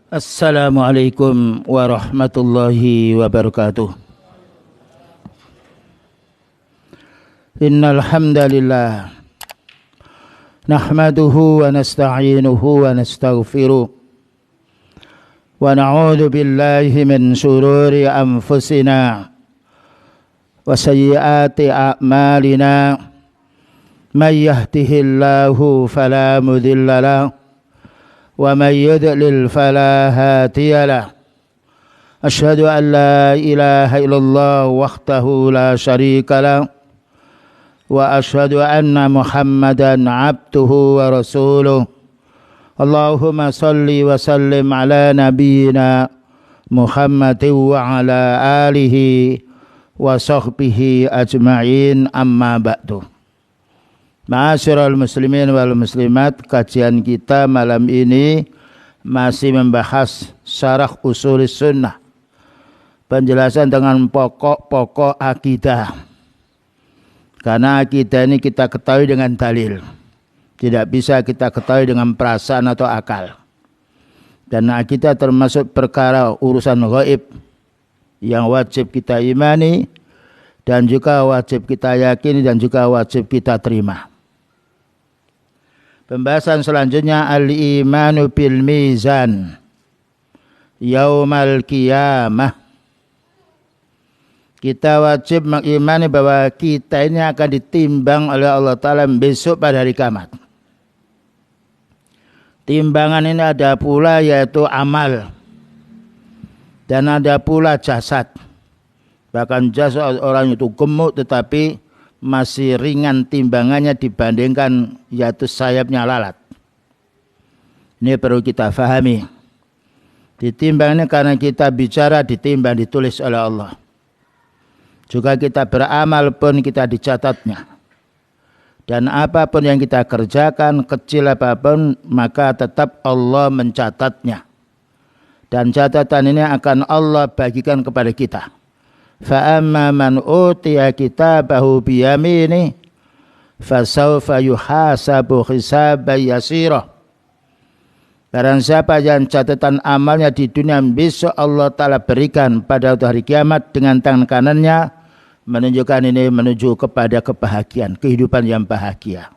Assalamualaikum warahmatullahi wabarakatuh. Innal hamdalillah nahmaduhu wa nasta'inuhu wa nastaghfiruh wa na'udzu billahi min shururi anfusina wa sayyiati a'malina may yahdihillahu fala mudilla lahu wa may yudlil fala hadiya lahu. Asyhadu an la ilaha illallah wahdahu la syarika lahu wa asyhadu anna Muhammadan abduhu wa rasuluh. Allahumma salli wa sallim ala nabiyyina Muhammadin wa ala alihi wa sahbihi ajma'in, amma ba'du. Ma'asyiral muslimin wal muslimat, kajian kita malam ini masih membahas syarah usul sunnah, penjelasan dengan pokok-pokok akidah. Karena akidah ini kita ketahui dengan dalil, tidak bisa kita ketahui dengan perasaan atau akal. Dan akidah termasuk perkara urusan gaib yang wajib kita imani dan juga wajib kita yakini dan juga wajib kita terima. Pembahasan selanjutnya al-imanu bil mizan yaumal qiyamah. Kita wajib mengimani bahwa kita ini akan ditimbang oleh Allah Ta'ala besok pada hari kiamat. Timbangan ini ada pula yaitu amal dan ada pula jasad. Bahkan jasad orang itu gemuk tetapi masih ringan timbangannya dibandingkan yaitu sayapnya lalat. Ini perlu kita fahami. Ditimbang ini karena kita bicara ditimbang, ditulis oleh Allah. Juga kita beramal pun kita dicatatnya. Dan apapun yang kita kerjakan, kecil apapun, maka tetap Allah mencatatnya. Dan catatan ini akan Allah bagikan kepada kita. Fa'amma man utiya kitabahu biyamini fasawfa yuhasabu hisaban yasira. Barang siapa yang catatan amalnya di dunia besok Allah Ta'ala berikan pada hari kiamat dengan tangan kanannya, menunjukkan ini menuju kepada kebahagiaan, kehidupan yang bahagia.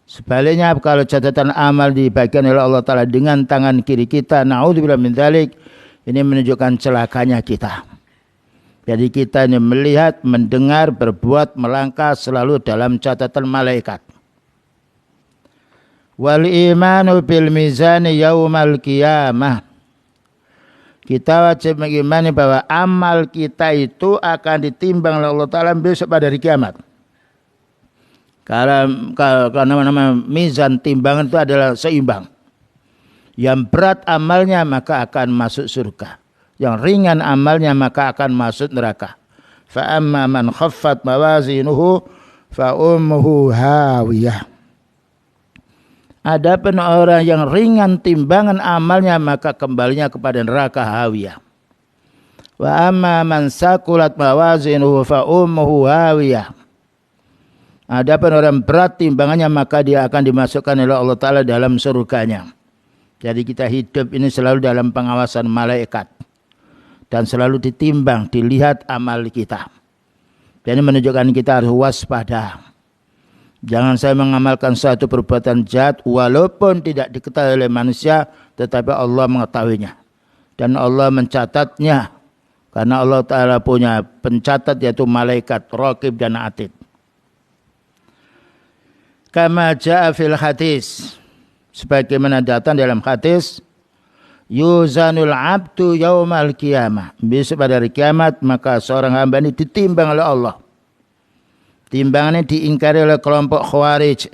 Sebaliknya kalau catatan amal dibagikan oleh Allah Ta'ala dengan tangan kiri kita, na'udzubillah min dzalik, ini menunjukkan celakanya kita. Jadi kita ini melihat, mendengar, berbuat, melangkah selalu dalam catatan malaikat. Wal imanu bil mizani yaumal qiyamah. Kita wajib mengimani bahwa amal kita itu akan ditimbang oleh Allah Ta'ala besok pada hari kiamat. Karena nama mizan, timbangan itu adalah seimbang. Yang berat amalnya maka akan masuk surga. Yang ringan amalnya maka akan masuk neraka. Fa amma man khaffat mawazinuhu fa ummuhu hawiyah. Adapun orang yang ringan timbangan amalnya maka kembalinya kepada neraka hawiyah. Wa amma man saqulat mawazinuhu fa ummuhu hawiyah. Adapun orang berat timbangannya maka dia akan dimasukkan oleh Allah Ta'ala dalam surganya. Jadi kita hidup ini selalu dalam pengawasan malaikat. Dan selalu ditimbang, dilihat amal kita. Ini menunjukkan kita harus waspada. Jangan saya mengamalkan suatu perbuatan jahat walaupun tidak diketahui oleh manusia, tetapi Allah mengetahuinya. Dan Allah mencatatnya. Karena Allah Ta'ala punya pencatat yaitu malaikat, raqib dan atid. Kama ja'a fil hadis. Sebagaimana datang dalam hadis, yuzanul abdu yaumal qiyamah. Besok pada hari kiamat maka seorang hamba ini ditimbang oleh Allah. Timbangannya diingkari oleh kelompok Khawarij.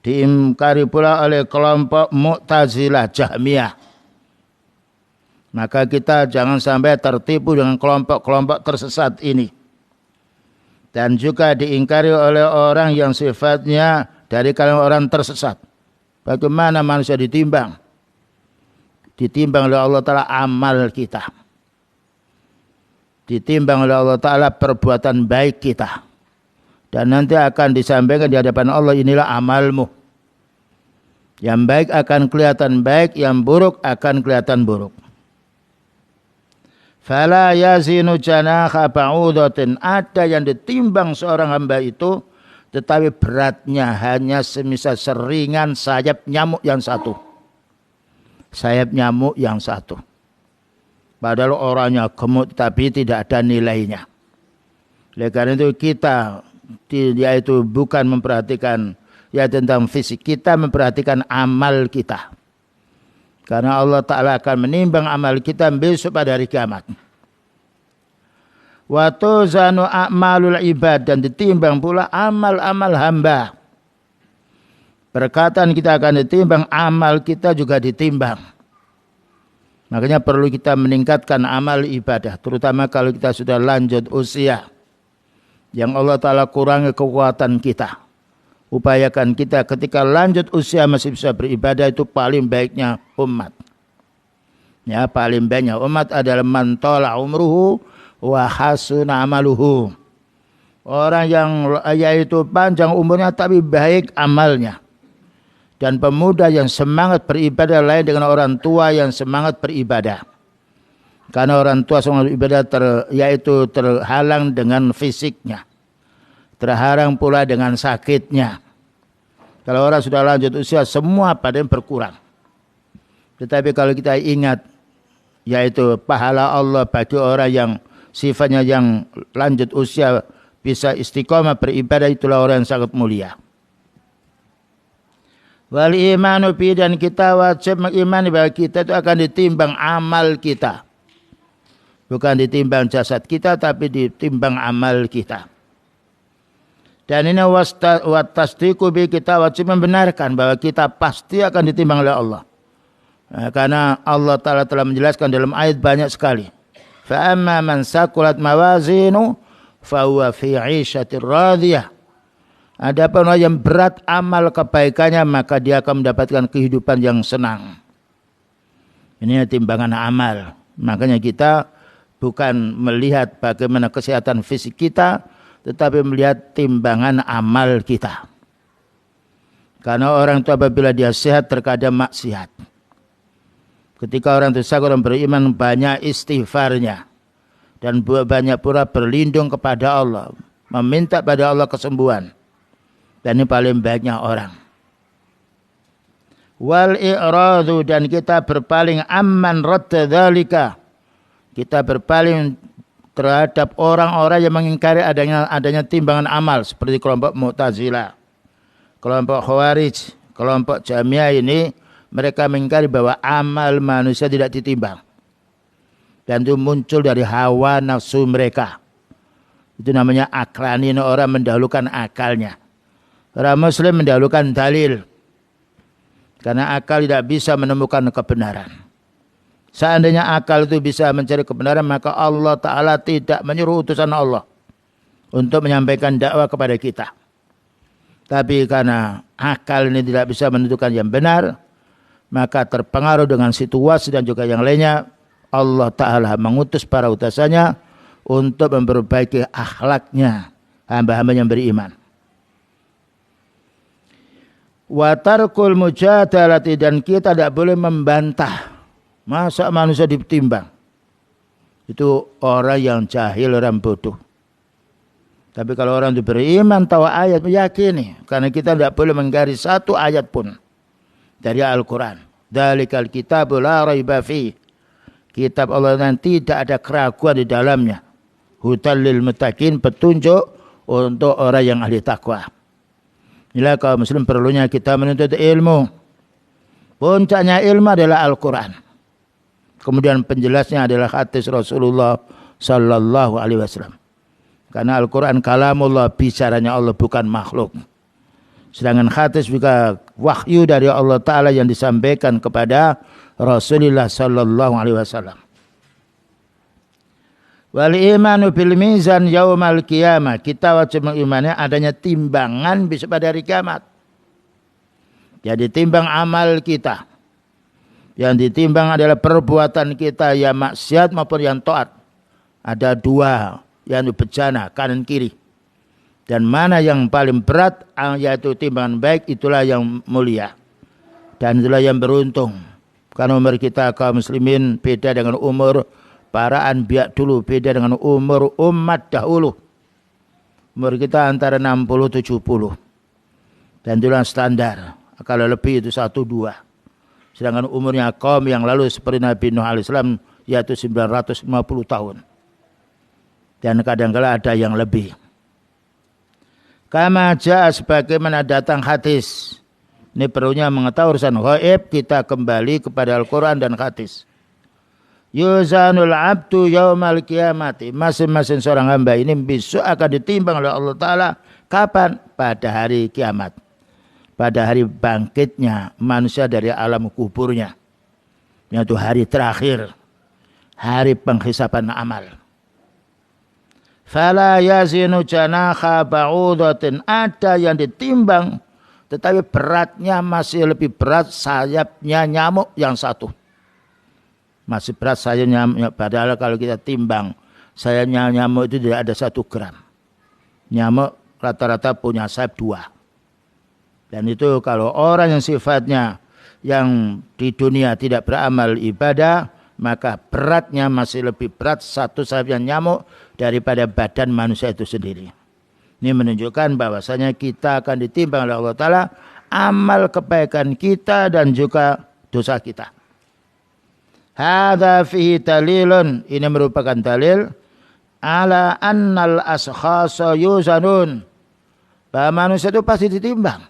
Diingkari pula oleh kelompok Mu'tazilah, Jahmiyah. Maka kita jangan sampai tertipu dengan kelompok-kelompok tersesat ini. Dan juga diingkari oleh orang yang sifatnya dari kalangan orang tersesat. Bagaimana manusia ditimbang? Ditimbang oleh Allah Ta'ala amal kita. Ditimbang oleh Allah Ta'ala perbuatan baik kita. Dan nanti akan disampaikan di hadapan Allah, inilah amalmu. Yang baik akan kelihatan baik, yang buruk akan kelihatan buruk. Fala yazinu janaha ba'udatin. Ada yang ditimbang seorang hamba itu, tetapi beratnya hanya semisal seringan sayap nyamuk yang satu. Sayap nyamuk yang satu. Padahal orangnya gemuk tapi tidak ada nilainya. Oleh karena itu kita, yaitu bukan memperhatikan ya tentang fisik, kita memperhatikan amal kita. Karena Allah Ta'ala akan menimbang amal kita besok pada hari kiamat. Wa tuzanu a'malul ibad, dan ditimbang pula amal-amal hamba. Perkataan kita akan ditimbang, amal kita juga ditimbang. Makanya perlu kita meningkatkan amal ibadah, terutama kalau kita sudah lanjut usia, yang Allah Ta'ala kurangi kekuatan kita. Upayakan kita ketika lanjut usia masih bisa beribadah, itu paling baiknya umat. Ya, paling baiknya umat adalah man tala umruhu wa hasuna amaluhu. Orang yang yaitu panjang umurnya tapi baik amalnya. Dan pemuda yang semangat beribadah lain dengan orang tua yang semangat beribadah. Karena orang tua semangat beribadah yaitu terhalang dengan fisiknya. Terhalang pula dengan sakitnya. Kalau orang sudah lanjut usia, semua pada berkurang. Tetapi kalau kita ingat, yaitu pahala Allah bagi orang yang sifatnya yang lanjut usia bisa istiqomah beribadah, itulah orang yang sangat mulia. Wal imanu bi, dan kita wajib mengimani bahwa kita itu akan ditimbang amal kita. Bukan ditimbang jasad kita, tapi ditimbang amal kita. Dan ini watasdiqu bi, kita wajib membenarkan bahwa kita pasti akan ditimbang oleh Allah. Nah, karena Allah Ta'ala telah menjelaskan dalam ayat banyak sekali. Fa amma man saqulat mawazinu fa huwa fi 'ishatir radiyah. Adapun orang yang berat amal kebaikannya, maka dia akan mendapatkan kehidupan yang senang. Ini timbangan amal. Makanya kita bukan melihat bagaimana kesehatan fisik kita, tetapi melihat timbangan amal kita. Karena orang itu apabila dia sehat terkadang maksiat. Ketika orang itu sakit, orang beriman banyak istighfarnya. Dan banyak pula berlindung kepada Allah. Meminta pada Allah kesembuhan. Dan ini paling baiknya orang. Wal i'radu, dan kita berpaling amman radda dzalika. Kita berpaling terhadap orang-orang yang mengingkari adanya timbangan amal, seperti kelompok Mu'tazilah, kelompok Khawarij, kelompok Jahmiyah ini, mereka mengingkari bahwa amal manusia tidak ditimbang. Dan itu muncul dari hawa nafsu mereka. Itu namanya aklani, orang mendahulukan akalnya. Orang muslim mendahulukan dalil. Karena akal tidak bisa menemukan kebenaran. Seandainya akal itu bisa mencari kebenaran, maka Allah Ta'ala tidak menyuruh utusan Allah untuk menyampaikan dakwah kepada kita. Tapi karena akal ini tidak bisa menentukan yang benar, maka terpengaruh dengan situasi dan juga yang lainnya, Allah Ta'ala mengutus para utusannya untuk memperbaiki akhlaknya hamba-hamba yang beriman. Wa tarkul mujadalati, dan kita tidak boleh membantah. Masa manusia ditimbang? Itu orang yang jahil, orang bodoh. Tapi kalau orang itu beriman, tahu ayat, meyakini. Karena kita tidak boleh mengingkari satu ayat pun dari Al-Quran. Dalikal kitabu la raiba fi. Kitab Allah yang tidak ada keraguan di dalamnya. Hudal lil muttaqin, petunjuk untuk orang yang ahli takwa. Inilah kaum muslim perlunya kita menuntut ilmu. Puncaknya ilmu adalah Al-Quran. Kemudian penjelasnya adalah hadis Rasulullah Sallallahu Alaihi Wasallam. Karena Al-Quran kalamullah, bicaranya Allah, bukan makhluk. Sedangkan hadis juga wahyu dari Allah Ta'ala yang disampaikan kepada Rasulullah Sallallahu Alaihi Wasallam. Wal imanu bil mizan yaumal qiyamah, kita wajib mengimani adanya timbangan besok pada hari kiamat. Jadi timbang amal kita. Yang ditimbang adalah perbuatan kita yang maksiat maupun yang taat. Ada dua yang bejana, kanan kiri. Dan mana yang paling berat, yaitu timbangan baik, itulah yang mulia. Dan itulah yang beruntung. Karena umur kita kaum muslimin beda dengan umur para anbiya dulu, beda dengan umur umat dahulu. Umur kita antara 60-70. Dan itulah standar. Kalau lebih itu 1-2. Sedangkan umurnya kaum yang lalu seperti Nabi Nuh alaihissalam yaitu 950 tahun. Dan kadang-kala ada yang lebih. Kama ja'a sebagaimana datang hadis. Ini perlunya mengetahui urusan ghaib, kita kembali kepada Al-Quran dan hadis. Yuzanul abdu yaumal qiyamati. Masing-masing seorang hamba ini besok akan ditimbang oleh Allah Ta'ala. Kapan? Pada hari kiamat. Pada hari bangkitnya manusia dari alam kuburnya. Yaitu hari terakhir. Hari penghisapan amal. Fala yazinu janaha ba'udatin. Ada yang ditimbang. Tetapi beratnya masih lebih berat sayapnya nyamuk yang satu. Masih berat sayapnya nyamuk. Padahal kalau kita timbang sayapnya nyamuk itu tidak ada 1 gram. Nyamuk rata-rata punya sayap 2. Dan itu kalau orang yang sifatnya yang di dunia tidak beramal ibadah, maka beratnya masih lebih berat satu sayapnya nyamuk daripada badan manusia itu sendiri. Ini menunjukkan bahwasanya kita akan ditimbang oleh Allah Ta'ala amal kebaikan kita dan juga dosa kita. Hadza fihi dalilun. Ini merupakan dalil ala annal ashkhasa yuzanun. Bahwa manusia itu pasti ditimbang.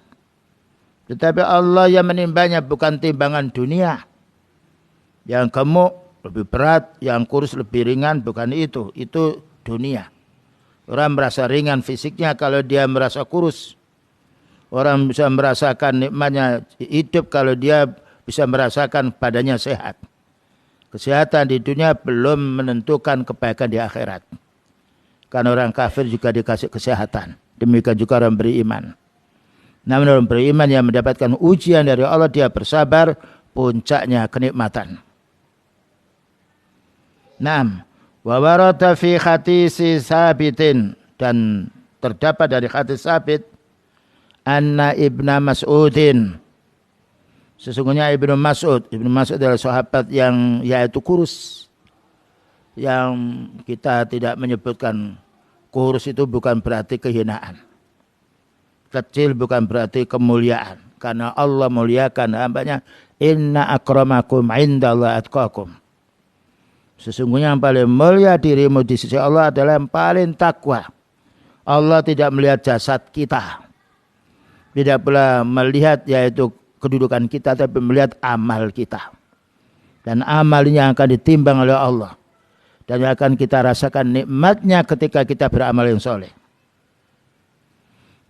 Tetapi Allah yang menimbangnya bukan timbangan dunia. Yang gemuk lebih berat, yang kurus lebih ringan, bukan itu. Itu dunia. Orang merasa ringan fisiknya kalau dia merasa kurus. Orang bisa merasakan nikmatnya hidup kalau dia bisa merasakan badannya sehat. Kesehatan di dunia belum menentukan kebaikan di akhirat. Karena orang kafir juga dikasih kesehatan. Demikian juga orang beriman. Namun orang beriman yang mendapatkan ujian dari Allah, dia bersabar, puncaknya kenikmatan. 6. Wa warada fi hadisi sabitin. Dan terdapat dari hadis sabit. Anna ibna Mas'udin. Sesungguhnya Ibnu Mas'ud. Ibnu Mas'ud adalah sahabat yang yaitu kurus. Yang kita tidak menyebutkan kurus itu bukan berarti kehinaan. Kecil bukan berarti kemuliaan. Karena Allah muliakan hambanya. Inna akramakum indallahi atqakum. Sesungguhnya yang paling mulia dirimu di sisi Allah adalah yang paling takwa. Allah tidak melihat jasad kita. Tidak pula melihat yaitu kedudukan kita, tapi melihat amal kita. Dan amalnya akan ditimbang oleh Allah. Dan akan kita rasakan nikmatnya ketika kita beramal yang soleh.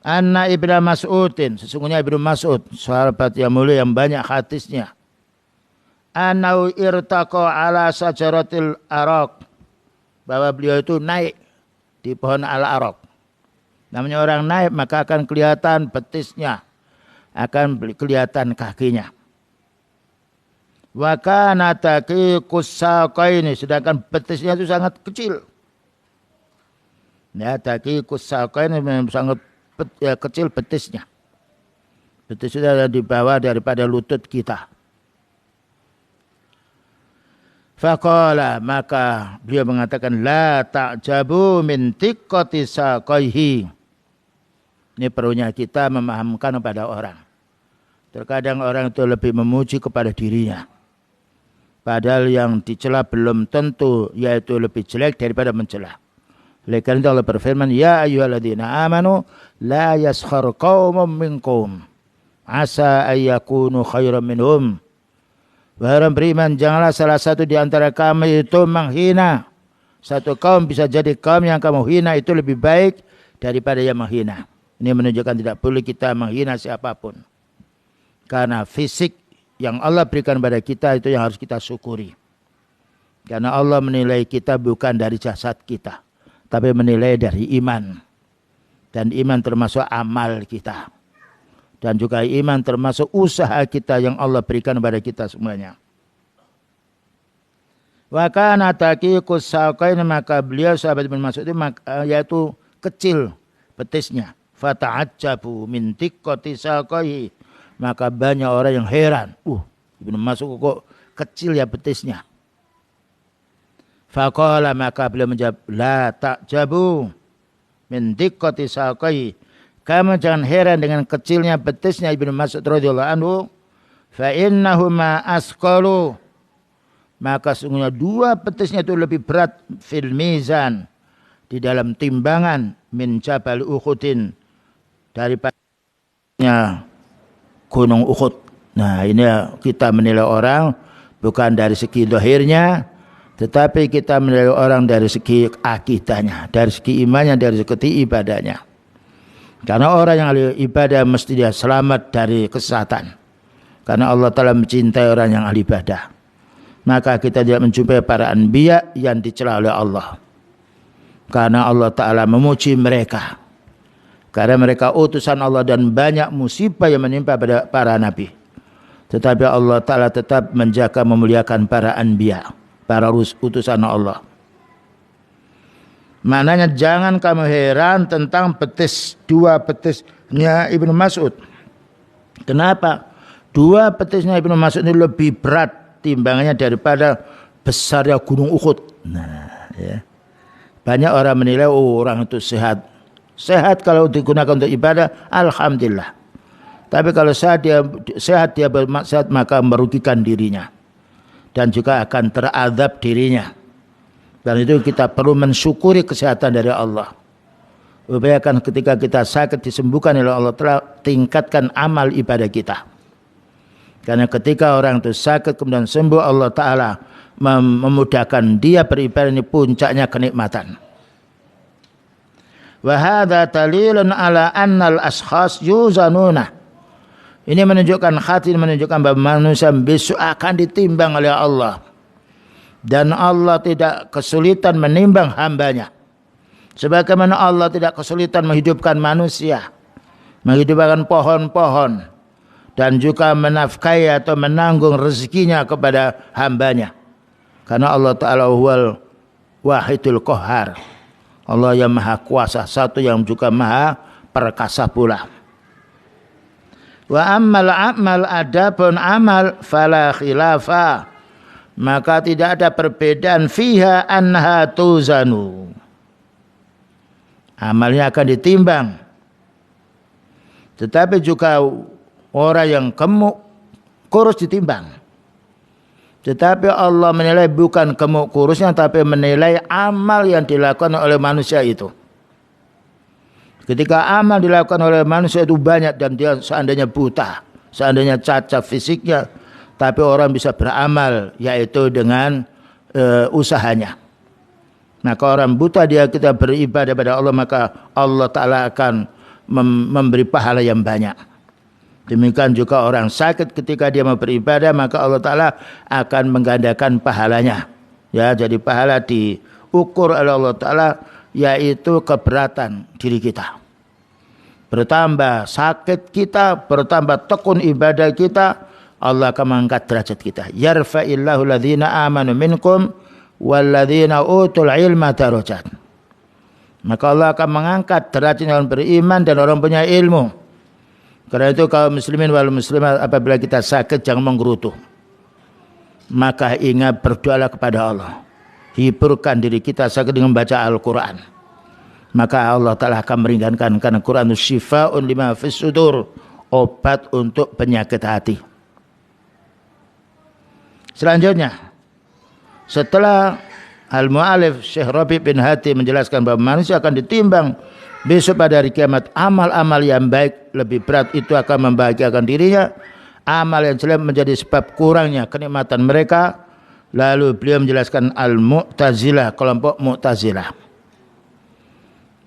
Anna ibna Mas'udin. Sesungguhnya Ibnu Mas'ud. Sahabat yang mulia yang banyak hadisnya. Anau irtaqa ala sajaratil araq. Bahwa beliau itu naik di pohon al-araq. Namanya orang naik maka akan kelihatan betisnya. Akan kelihatan kakinya. Wa kana taqiqus saqaini. Sedangkan betisnya itu sangat kecil. Ya, taqiqus saqaini sangat kecil betisnya. Betis itu ada di bawah daripada lutut kita. Faqala, maka beliau mengatakan la ta'jabu min tiqqati saqaihi. Ini perlunya kita memahamkan kepada orang. Terkadang orang itu lebih memuji kepada dirinya. Padahal yang dicela belum tentu yaitu lebih jelek daripada mencela. Oleh karena itu Allah berfirman, ya ayyuhalladzina amanu la yaskhar qaumun minkum asa ayyakunu khairan minhum. Wahai orang beriman, janganlah salah satu di antara kamu itu menghina. Satu kaum bisa jadi kaum yang kamu hina itu lebih baik daripada yang menghina. Ini menunjukkan tidak boleh kita menghina siapapun. Karena fisik yang Allah berikan pada kita itu yang harus kita syukuri. Karena Allah menilai kita bukan dari jasad kita, tapi menilai dari iman. Dan iman termasuk amal kita. Dan juga iman termasuk usaha kita yang Allah berikan kepada kita semuanya. Wa kana taqiqus saqain, maka beliau sahabat Ibnu Mas'ud itu yaitu kecil betisnya. Fata'ajjabu min tiqqati saqaihi. Maka banyak orang yang heran. Ibnu Mas'ud kok kecil ya betisnya. Faqala, maka beliau menjawab, la ta'jabu min diqqati saqai. Kamu jangan heran dengan kecilnya betisnya Ibnu Mas'ud radhiyallahu anhu. Fa innahuma asqalu. Maka sungguhnya dua betisnya itu lebih berat fil mizan, di dalam timbangan, min jabal Uhudin, daripada gunung Uhud. Nah, ini kita menilai orang bukan dari segi zahirnya, tetapi kita menilai orang dari segi akidahnya, dari segi imannya, dari segi ibadahnya. Karena orang yang ahli ibadah mesti dia selamat dari kesesatan. Karena Allah Ta'ala mencintai orang yang ahli ibadah. Maka kita tidak menjumpai para anbiya yang dicela oleh Allah. Karena Allah Ta'ala memuji mereka. Karena mereka utusan Allah dan banyak musibah yang menimpa pada para nabi. Tetapi Allah Ta'ala tetap menjaga memuliakan para anbiya, para utusan Allah. Maknanya jangan kamu heran tentang dua betisnya Ibnu Mas'ud. Kenapa? Dua betisnya Ibnu Mas'ud ini lebih berat timbangannya daripada besarnya gunung Uhud. Nah, ya. Banyak orang menilai orang itu sehat. Sehat kalau digunakan untuk ibadah, alhamdulillah. Tapi kalau sehat dia bermaksiat, maka merugikan dirinya. Dan juga akan teradab dirinya. Dan itu kita perlu mensyukuri kesehatan dari Allah. Upayakan ketika kita sakit disembuhkan oleh Allah telah tingkatkan amal ibadah kita. Karena ketika orang itu sakit kemudian sembuh, Allah Ta'ala memudahkan dia beribadah, ini puncaknya kenikmatan. Wa hadza dalilun ala annal ashkhas yuzanuna. Ini menunjukkan hati, menunjukkan bahwa manusia besok akan ditimbang oleh Allah. Dan Allah tidak kesulitan menimbang hambanya. Sebagaimana Allah tidak kesulitan menghidupkan manusia, menghidupkan pohon-pohon, dan juga menafkahi atau menanggung rezekinya kepada hambanya. Karena Allah Ta'ala huwal wahidul qahhar. Allah yang maha kuasa, satu yang juga maha perkasa pula. Wa ammal amal, adapun amal, fala khilafa, maka tidak ada perbedaan, fiha anha tuzanu, amalnya akan ditimbang. Tetapi juga orang yang gemuk kurus ditimbang. Tetapi Allah menilai bukan gemuk kurusnya, tapi menilai amal yang dilakukan oleh manusia itu. Ketika amal dilakukan oleh manusia itu banyak dan dia seandainya buta, seandainya cacat fisiknya, tapi orang bisa beramal yaitu dengan usahanya. Maka orang buta dia kita beribadah pada Allah, maka Allah Ta'ala akan memberi pahala yang banyak. Demikian juga orang sakit ketika dia mau beribadah, maka Allah Ta'ala akan menggandakan pahalanya. Ya, jadi pahala diukur oleh Allah Ta'ala, yaitu keberatan diri kita. Bertambah sakit kita, bertambah tekun ibadah kita, Allah akan mengangkat derajat kita. Yarfa'illahu alladhina amanu minkum walladhina utul ilma darajat. Maka Allah akan mengangkat derajat orang beriman dan orang punya ilmu. Karena itu kaum muslimin wal muslimat, apabila kita sakit jangan menggerutu. Maka ingat berdoalah kepada Allah. Hiburkan diri kita sakit dengan membaca Al-Quran. Maka Allah Ta'ala akan meringankan, karena Quran itu syifa'un lima fis sudur, obat untuk penyakit hati. Selanjutnya, setelah Al-Mu'alif Syekh Rabi' bin Hadi menjelaskan bahwa manusia akan ditimbang besok pada hari kiamat, amal-amal yang baik lebih berat itu akan membahagiakan dirinya, amal yang jelek menjadi sebab kurangnya kenikmatan mereka. Lalu beliau menjelaskan Al-Mu'tazilah, kelompok Mu'tazilah,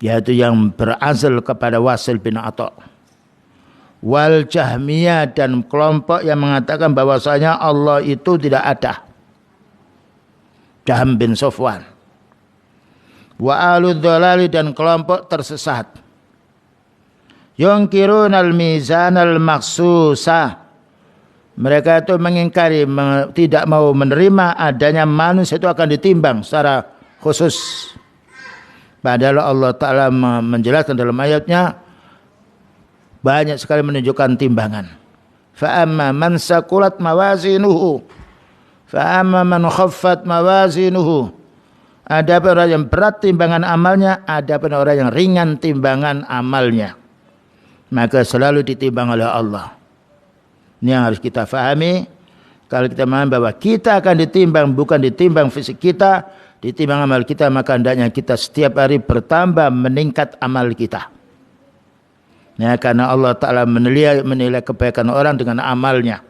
yaitu yang berasal kepada Wasil bin Atha. Wal Jahmiyah, dan kelompok yang mengatakan bahwasanya Allah itu tidak ada. Jahm bin Safwan. Wa alud dhalali, dan kelompok tersesat. Yunkirun al-mizan al-maksusa, mereka itu mengingkari, tidak mau menerima adanya manusia itu akan ditimbang secara khusus. Padahal Allah Ta'ala menjelaskan dalam ayatnya banyak sekali menunjukkan timbangan. Fa amma man saqulat mawazinuhu fa amma man khaffat mawazinuhu. Ada orang yang berat timbangan amalnya, ada orang yang ringan timbangan amalnya. Maka selalu ditimbang oleh Allah. Ini yang harus kita fahami. Kalau kita memahami bahwa kita akan ditimbang, bukan ditimbang fisik kita, ditimbang amal kita, maka hendaknya kita setiap hari bertambah meningkat amal kita. Ya, karena Allah Ta'ala menilai kebaikan orang dengan amalnya.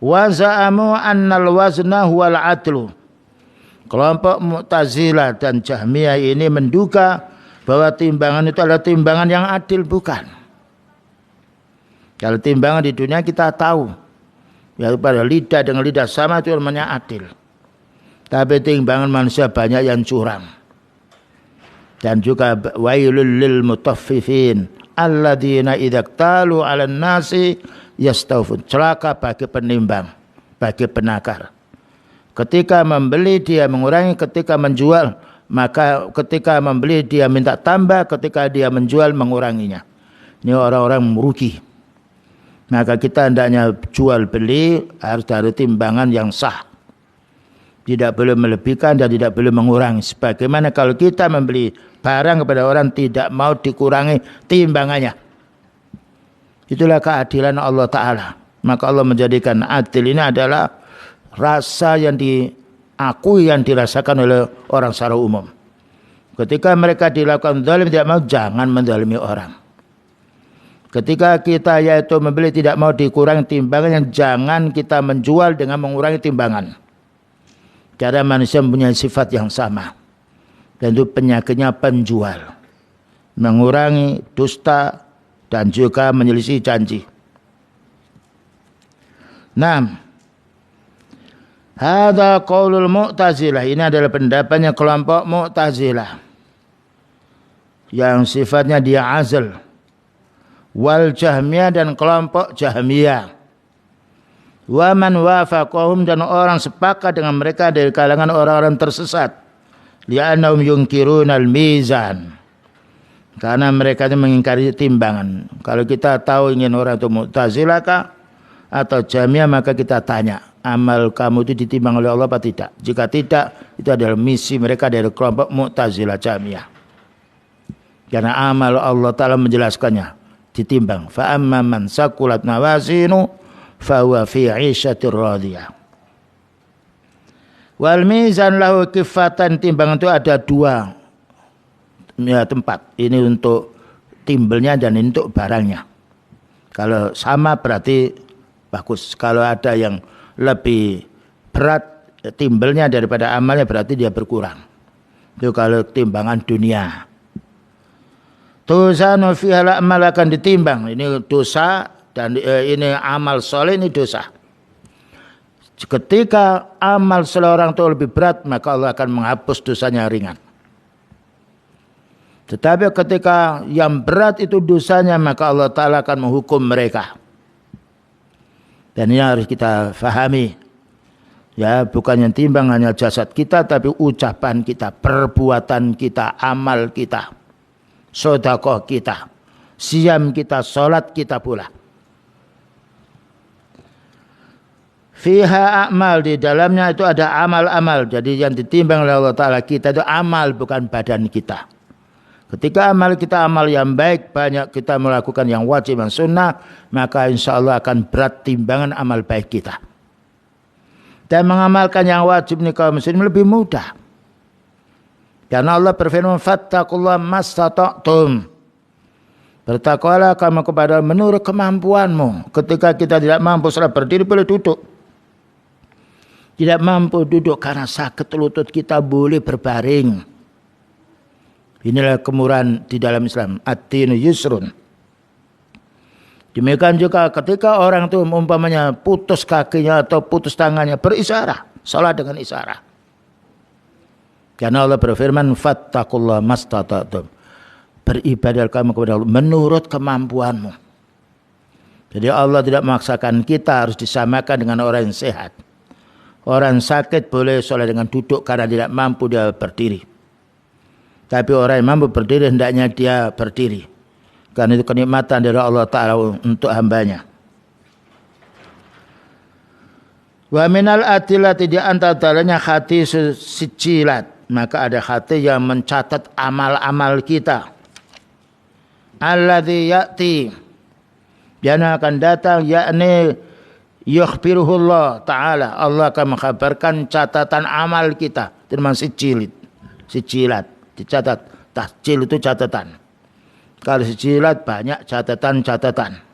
Wa za'amu annal wazna huwal adlu. Kelompok Mu'tazilah dan Jahmiyah ini menduga bahwa timbangan itu adalah timbangan yang adil. Bukan. Kalau timbangan di dunia kita tahu, ya pada lidah dengan lidah sama itu namanya adil. Tapi timbangan manusia banyak yang curang. Dan juga wailul lil mutaffifin alladzina idza talu 'alan nasi yastawfun. Celaka bagi penimbang, bagi penakar. Ketika membeli dia mengurangi, ketika menjual, maka ketika membeli dia minta tambah, ketika dia menjual menguranginya. Ini orang-orang merugi. Maka kita hendaknya jual beli harus dari timbangan yang sah. Tidak boleh melebihkan dan tidak boleh mengurangi. Sebagaimana kalau kita membeli barang kepada orang tidak mau dikurangi timbangannya. Itulah keadilan Allah Ta'ala. Maka Allah menjadikan adil ini adalah rasa yang diakui, yang dirasakan oleh orang secara umum. Ketika mereka dilakukan zalim tidak mau, jangan menzalimi orang. Ketika kita yaitu membeli tidak mau dikurangi timbangannya, jangan kita menjual dengan mengurangi timbangan. Karena manusia mempunyai sifat yang sama. Dan itu penyakitnya penjual. Mengurangi, dusta, dan juga menyelisih janji. Nah, hadza qaulul Mu'tazilah. Ini adalah pendapatnya kelompok Mu'tazilah. Yang sifatnya dia azal. Wal Jahmiyah dan kelompok Jahmiyah. Wa man wafaqahum dan orang sepakat dengan mereka dari kalangan orang-orang tersesat. Li'annahum yunkirunal mizan. Karena mereka itu mengingkari timbangan. Kalau kita tahu ingin orang itu Mu'tazilah kah atau Jahmiyah, maka kita tanya, amal kamu itu ditimbang oleh Allah apa tidak? Jika tidak, itu adalah misi mereka dari kelompok Mu'tazilah Jahmiyah. Karena amal Allah Ta'ala menjelaskannya, ditimbang. Fa amma man saqulat mawazinu fa huwa fi 'ishatir radiyah. Wal mizan lahu kifatan, timbangan itu ada dua ya, tempat. Ini untuk timbelnya dan untuk barangnya. Kalau sama berarti bagus. Kalau ada yang lebih berat timbelnya daripada amalnya berarti dia berkurang. Itu kalau timbangan dunia. Tuzanu fiha amal akan ditimbang. Ini dosa dan ini amal soleh, ini dosa. Ketika amal seorang itu lebih berat, maka Allah akan menghapus dosanya ringan. Tetapi ketika yang berat itu dosanya, maka Allah Ta'ala akan menghukum mereka. Dan ini harus kita fahami. Ya, bukan yang timbang hanya jasad kita, tapi ucapan kita, perbuatan kita, amal kita, sedekah kita, siam kita, salat kita pula. Fiha amal, di dalamnya itu ada amal-amal. Jadi yang ditimbang oleh Allah Ta'ala kita itu amal, bukan badan kita. Ketika amal kita amal yang baik, banyak kita melakukan yang wajib dan sunnah, maka insya Allah akan berat timbangan amal baik kita. Dan mengamalkan yang wajib nih kaum muslim lebih mudah. Karena Allah berfirman, fattaqullaha mastata'tum. Bertakwalah kamu kepada menurut kemampuanmu. Ketika kita tidak mampu salat berdiri, boleh duduk. Tidak mampu duduk karena sakit lutut, kita boleh berbaring. Inilah kemurahan di dalam Islam. Ad-dinu yusrun. Demikian juga ketika orang itu umpamanya putus kakinya atau putus tangannya, berisyarah. Salat dengan isyarah. Karena Allah berfirman, fattaqullaha mastata'tum. Beribadah kamu kepada Allah menurut kemampuanmu. Jadi Allah tidak memaksakan kita harus disamakan dengan orang yang sehat. Orang sakit boleh sholat dengan duduk karena tidak mampu dia berdiri. Tapi orang yang mampu berdiri hendaknya dia berdiri. Karena itu kenikmatan dari Allah Ta'ala untuk hambanya. Wa minal adillati di antaranya hati sicilat, maka ada hati yang mencatat amal-amal kita. Alladzi ya'ti, yang akan datang, yakni yukhbiruhullah ta'ala, Allah akan mengkhabarkan catatan amal kita. Termasuk sicilat dicatat. Tahcil itu catatan. Kalau sicilat banyak catatan-catatan.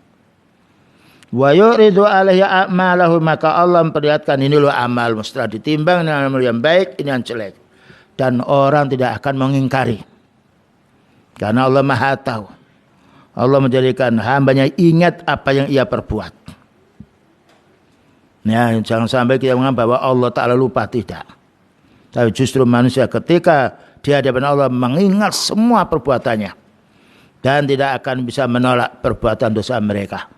Wa yuridu alaihi a'malahu, maka Allah memperlihatkan ini loh amal, setelah ditimbang ini amal yang baik, ini yang jelek, dan orang tidak akan mengingkari karena Allah Maha tahu. Allah menjadikan hambanya ingat apa yang ia perbuat. Ya, jangan sampai kita menganggap bahwa Allah Ta'ala lupa, tidak. Tapi justru manusia ketika di hadapan Allah mengingat semua perbuatannya dan tidak akan bisa menolak perbuatan dosa mereka.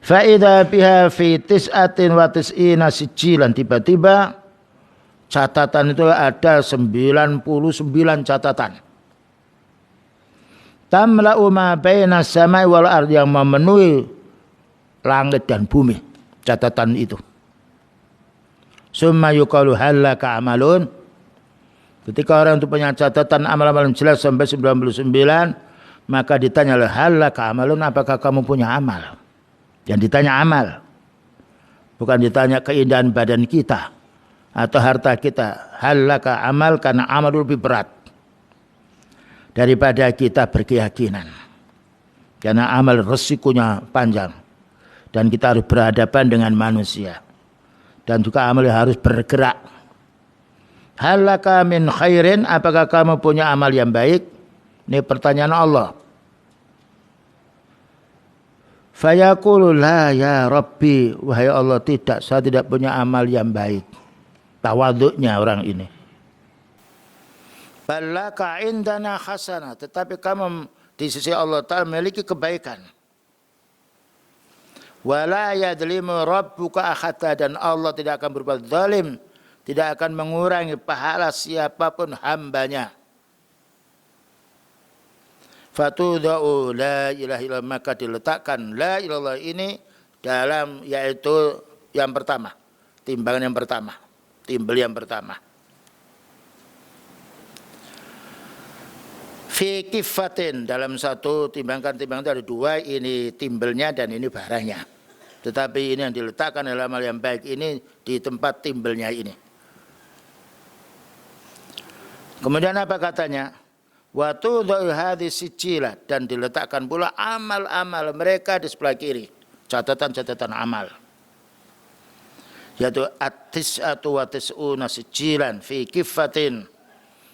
Fa'idha biha fi tis'atin wa tis'ina sijilan, tiba-tiba catatan itu ada 99 catatan. Tamla'u ma baina samai wal ardh, yang memenuhi langit dan bumi, catatan itu. Summa yuqalu halaka amalun, ketika orang itu punya catatan amal-amal yang jelas sampai 99, maka ditanya halaka amalun, apakah kamu punya amal? Yang ditanya amal, bukan ditanya keindahan badan kita atau harta kita. Halaka amal, karena amal lebih berat daripada kita berkeyakinan, karena amal resikonya panjang dan kita harus berhadapan dengan manusia, dan juga amal harus bergerak. Halaka min khairin, apakah kamu punya amal yang baik? Ini pertanyaan Allah. Fayaqulu la ya Rabbi, wahai Allah, tidak, saya tidak punya amal yang baik. Tawaduknya orang ini. Balaka indana hasanah, tetapi kamu di sisi Allah Ta'ala memiliki kebaikan. Wala yadlimu rabbuka ahada, dan Allah tidak akan berbuat zalim, tidak akan mengurangi pahala siapapun hambanya. Fatudau la ilaha illallah, maka diletakkan la ilallah ini dalam, yaitu yang pertama, timbangan yang pertama, timbel yang pertama. Fi kifatin, dalam satu timbangan ada dua, ini timbelnya dan ini barangnya. Tetapi ini yang diletakkan dalam amal yang baik ini di tempat timbelnya ini. Kemudian apa katanya? Wa tudau hadhihi sijila, dan diletakkan pula amal-amal mereka di sebelah kiri, catatan-catatan amal. Yaitu at-tis'atu wa tis'una sijilan fi kifatin,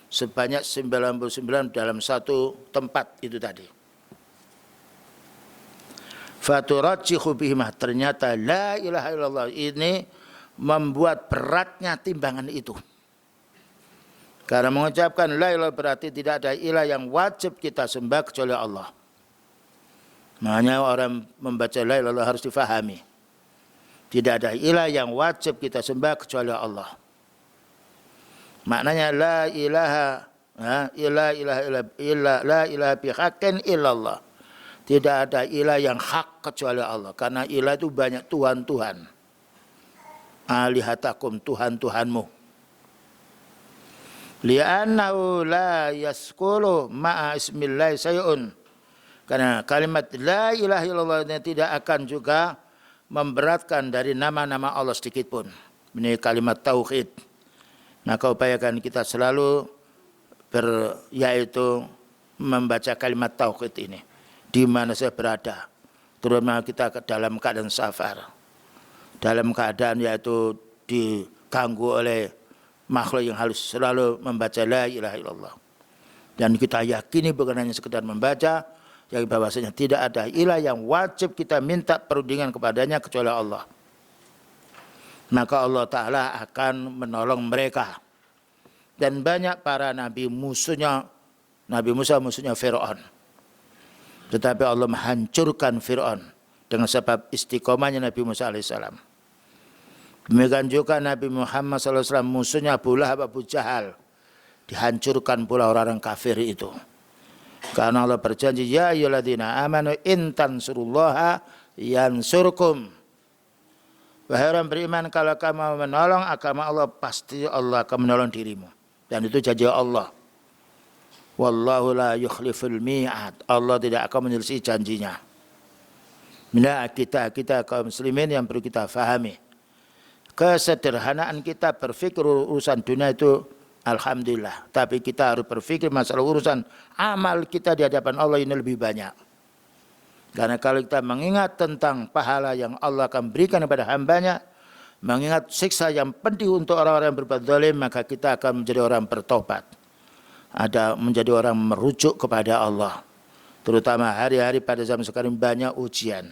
sebanyak 99 dalam satu tempat itu tadi. Faturajjihu bihimah, ternyata la ilaha illallah ini membuat beratnya timbangan itu. Karena mengucapkan la ilaha berarti tidak ada ilah yang wajib kita sembah kecuali Allah. Makanya orang membaca la ilaha harus difahami. Tidak ada ilah yang wajib kita sembah kecuali Allah. Maknanya la ilaha la ilaha bihaqqin illallah. Tidak ada ilah yang hak kecuali Allah. Karena ilah itu banyak Tuhan-Tuhan. Alihatakum, Tuhan-Tuhanmu. Li'annahu la yaskulu ma'a ismillahi sayun, karena kalimat la ilaha illallah ini tidak akan juga memberatkan dari nama-nama Allah sedikit pun. Ini kalimat tauhid. Maka upayakan kita selalu yaitu membaca kalimat tauhid ini di mana saya berada, terutama kita dalam keadaan safar, dalam keadaan yaitu diganggu oleh makhluk yang harus selalu membaca la ilaha illallah. Dan kita yakini bukan hanya sekedar membaca, yang bahwasanya tidak ada ilah yang wajib kita minta perundingan kepadanya kecuali Allah. Maka Allah Ta'ala akan menolong mereka. Dan banyak para nabi musuhnya, Nabi Musa musuhnya Fir'aun. Tetapi Allah menghancurkan Fir'aun dengan sebab istiqomahnya Nabi Musa alaihissalam. Demikian juga Nabi Muhammad SAW musuhnya Abu Lahab, Abu Jahal, dihancurkan pula orang-orang kafir itu. Karena Allah berjanji, ya ayyuhalladzina amanu in tansurullaha yansurkum Wahai orang beriman, kalau kamu menolong agama Allah, pasti Allah akan menolong dirimu. Dan itu janji Allah. Wallahu la yukhliful mi'ad. Allah tidak akan menyelisih janjinya. Nah, kita kaum muslimin yang perlu kita fahami. Kesederhanaan kita berpikir urusan dunia itu alhamdulillah. Tapi kita harus berpikir masalah urusan amal kita di hadapan Allah ini lebih banyak. Karena kalau kita mengingat tentang pahala yang Allah akan berikan kepada hambanya, mengingat siksa yang pedih untuk orang-orang yang berbuat zalim, maka kita akan menjadi orang bertobat. Ada menjadi orang merujuk kepada Allah. Terutama hari-hari pada zaman sekarang banyak ujian.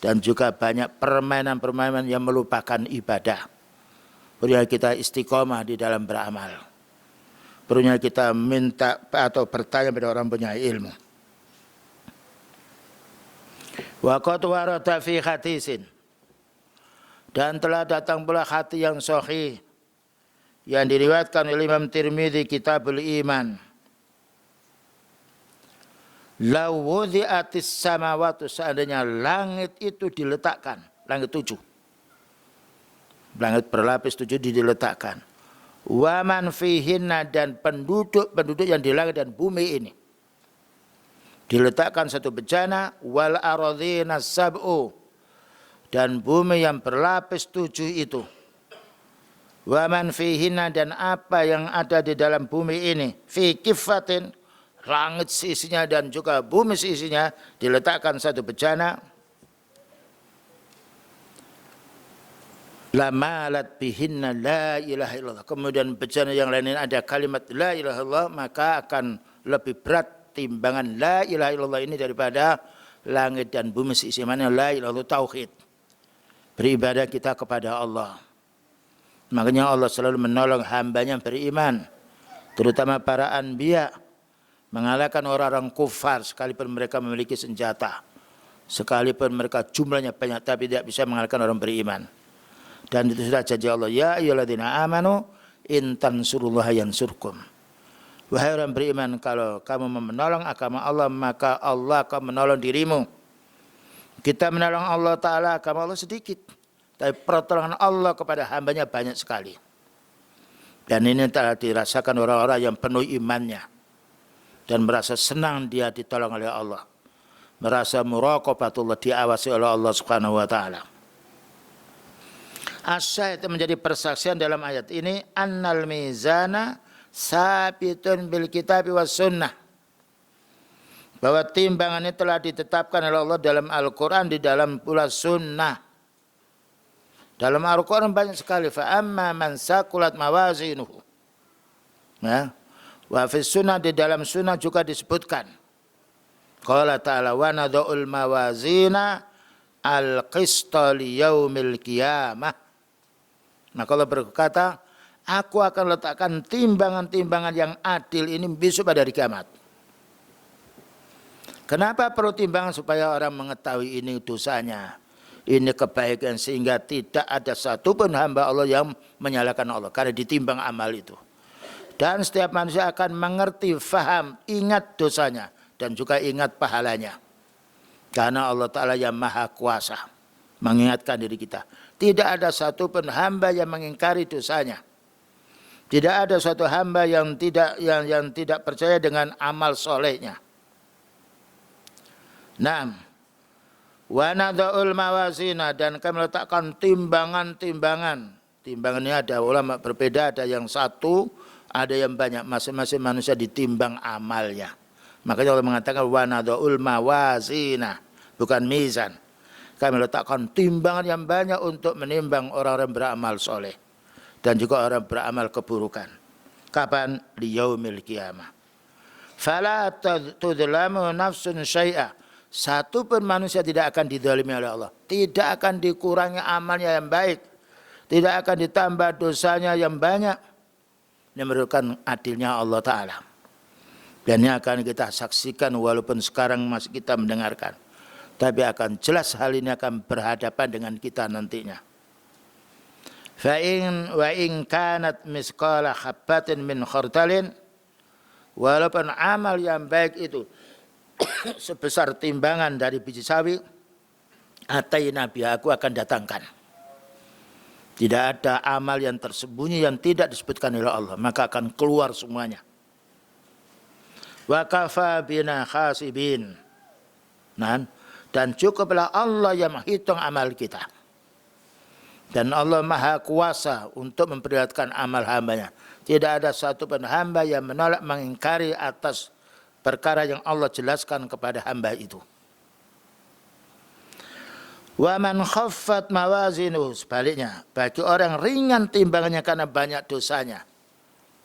Dan juga banyak permainan-permainan yang melupakan ibadah. Perlunya kita istiqomah di dalam beramal. Perlunya kita minta atau bertanya pada orang punya ilmu. Wa qad warada fi hadisin. Dan telah datang pula hati yang sahih yang diriwayatkan oleh Imam Tirmidzi Kitabul Iman. Lau wudhi'atis samawatu, seandainya langit itu diletakkan, langit 7. Langit berlapis 7 diletakkan. Wa man fihinna, dan penduduk yang di langit dan bumi ini. Diletakkan satu bejana, wal aradhina sab'u, dan bumi yang berlapis 7 itu. Wa man fihinna, dan apa yang ada di dalam bumi ini, fi kifatin, langit seisinya dan juga bumi seisinya diletakkan satu bejana, lamalat bihinna la ilaha illallah. Kemudian bejana yang lain ada kalimat la ilaha illallah, maka akan lebih berat timbangan la ilaha illallah ini daripada langit dan bumi seisi. Mana la ilaha illallah tauhid, beribadah kita kepada Allah. Makanya Allah selalu menolong hambanya yang beriman, terutama para anbiya, mengalahkan orang-orang kufar sekalipun mereka memiliki senjata, sekalipun mereka jumlahnya banyak, tapi tidak bisa mengalahkan orang beriman. Dan itu sudah janji Allah, ya ayyuhalladzina amanu in tansurullaha yansurkum. Wahai orang beriman, kalau kamu menolong agama Allah, maka Allah akan menolong dirimu. Kita menolong Allah Ta'ala, agama Allah sedikit, tapi pertolongan Allah kepada hambanya banyak sekali. Dan ini telah dirasakan orang-orang yang penuh imannya dan merasa senang dia ditolong oleh Allah, merasa muraqabatullah, diawasi oleh Allah Subhanahu wa taala. Asyahid menjadi persaksian dalam ayat ini, annal mizana sabitun bil kitab was sunnah, bahwa timbangan ini telah ditetapkan oleh Allah dalam Al-Qur'an, di dalam pula sunnah. Dalam Al-Qur'an banyak sekali, fa amma man saqulat mawazinuhu, ya. Wa fi sunnah, di dalam sunnah juga disebutkan. Qala ta'ala wa nadha'ul mawazina al-qista li yaumil qiyamah. Nah, kalau berkata, aku akan letakkan timbangan-timbangan yang adil ini besok pada hari kiamat. Kenapa perlu timbangan? Supaya orang mengetahui ini dosanya, ini kebaikan, sehingga tidak ada satupun hamba Allah yang menyalahkan Allah karena ditimbang amal itu. Dan setiap manusia akan mengerti, faham, ingat dosanya, dan juga ingat pahalanya. Karena Allah Ta'ala yang maha kuasa mengingatkan diri kita. Tidak ada satupun hamba yang mengingkari dosanya. Tidak ada suatu hamba yang tidak percaya dengan amal solehnya. Naam. Wa nadha'ul mawazina, dan kami meletakkan timbangan-timbangan. Timbangannya ada ulama berbeda, ada yang satu, ada yang banyak, masing-masing manusia ditimbang amalnya. Makanya Allah mengatakan wa nadha'ul mawazina, bukan mizan. Kami letakkan timbangan yang banyak untuk menimbang orang-orang beramal soleh dan juga orang beramal keburukan. Kapan? Di yaumil qiyamah. Fala tudlamu nafsun syai'a, satu pun manusia tidak akan dizalimi oleh Allah, tidak akan dikurangi amalnya yang baik, tidak akan ditambah dosanya yang banyak. Ini merupakan adilnya Allah Ta'ala. Dan ini akan kita saksikan walaupun sekarang masih kita mendengarkan. Tapi akan jelas hal ini akan berhadapan dengan kita nantinya. Wa in kanat misqala habbatin min khardalin, walaupun amal yang baik itu sebesar timbangan dari biji sawi, ataina biha, aku akan datangkan. Tidak ada amal yang tersembunyi yang tidak disebutkan oleh Allah, maka akan keluar semuanya. Wa kafa bina khasibin. Nah, dan cukuplah Allah yang menghitung amal kita. Dan Allah Maha Kuasa untuk memperlihatkan amal hambanya. Tidak ada satu pun hamba yang menolak mengingkari atas perkara yang Allah jelaskan kepada hamba itu. Wa man khaffat mawazinuhu, sebaliknya, bagi orang ringan timbangannya karena banyak dosanya,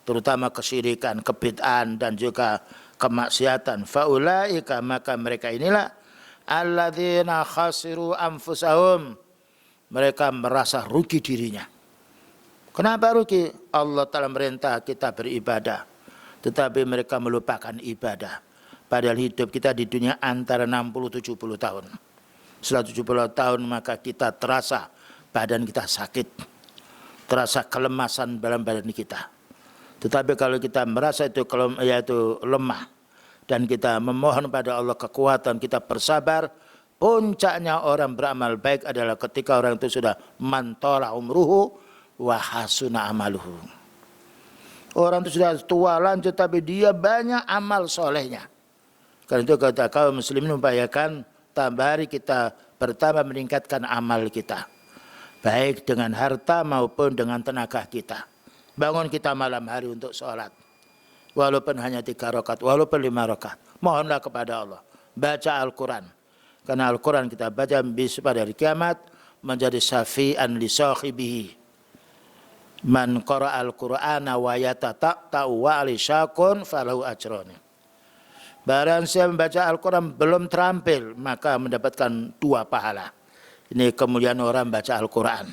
terutama kesyirikan, kebid'ahan dan juga kemaksiatan, faulaika, maka mereka inilah alladzina khasiru anfusahum, mereka merasa rugi dirinya. Kenapa rugi? Allah telah merintah kita beribadah, tetapi mereka melupakan ibadah. Padahal hidup kita di dunia antara 60-70 tahun. Setelah 70 tahun maka kita terasa badan kita sakit, terasa kelemasan dalam badan kita. Tetapi kalau kita merasa itu lemah dan kita memohon pada Allah kekuatan, kita bersabar, puncaknya orang beramal baik adalah ketika orang itu sudah mantola umruhu wa hasuna amaluhu. Orang itu sudah tua lanjut tapi dia banyak amal solehnya. Karena itu kata kaum muslimin membahayakan tambah hari kita pertama meningkatkan amal kita, baik dengan harta maupun dengan tenaga kita. Bangun kita malam hari untuk sholat, walaupun hanya 3 rakaat, walaupun 5 rakaat, mohonlah kepada Allah. Baca Al-Quran, karena Al-Quran kita baca besok pada hari kiamat menjadi syafi'an li sahibihi. Man qara al-Qur'ana wa yatata'u wa alishakun falahu ajrani. Barang siapa membaca Al-Quran belum terampil, maka mendapatkan 2 pahala. Ini kemuliaan orang baca Al-Quran.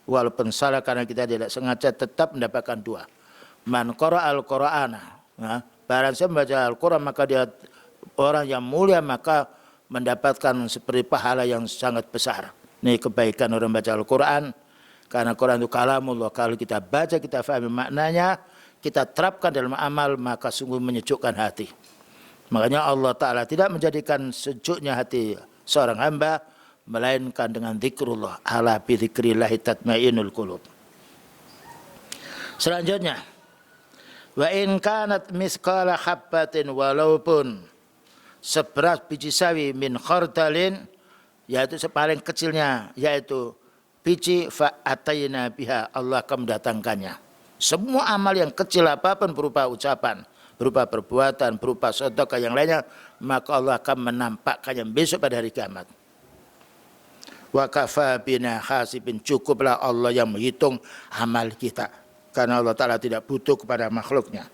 Walaupun salah karena kita tidak sengaja, tetap mendapatkan 2. Man qara al-Qur'ana. Barang siapa membaca Al-Quran, maka dia orang yang mulia, maka mendapatkan seperti pahala yang sangat besar. Ini kebaikan orang baca Al-Quran. Karena Quran itu kalamullah. Kalau kita baca, kita fahami maknanya, kita terapkan dalam amal, maka sungguh menyejukkan hati. Makanya Allah Ta'ala tidak menjadikan sejuknya hati seorang hamba melainkan dengan zikrullah. Ala bi dzikrillahi tatma'innul qulub. Selanjutnya, wa in kanat misqala habbatin, walaupun seberas biji sawi, min khardalin, yaitu paling kecilnya, yaitu biji, fa atayna biha, Allah akan mendatangkannya. Semua amal yang kecil apapun berupa ucapan, berupa perbuatan, berupa sedekah yang lainnya, maka Allah akan menampakkannya besok pada hari kiamat. Wa kafa bina hasibin, cukuplah Allah yang menghitung amal kita, karena Allah Ta'ala tidak butuh kepada makhluknya.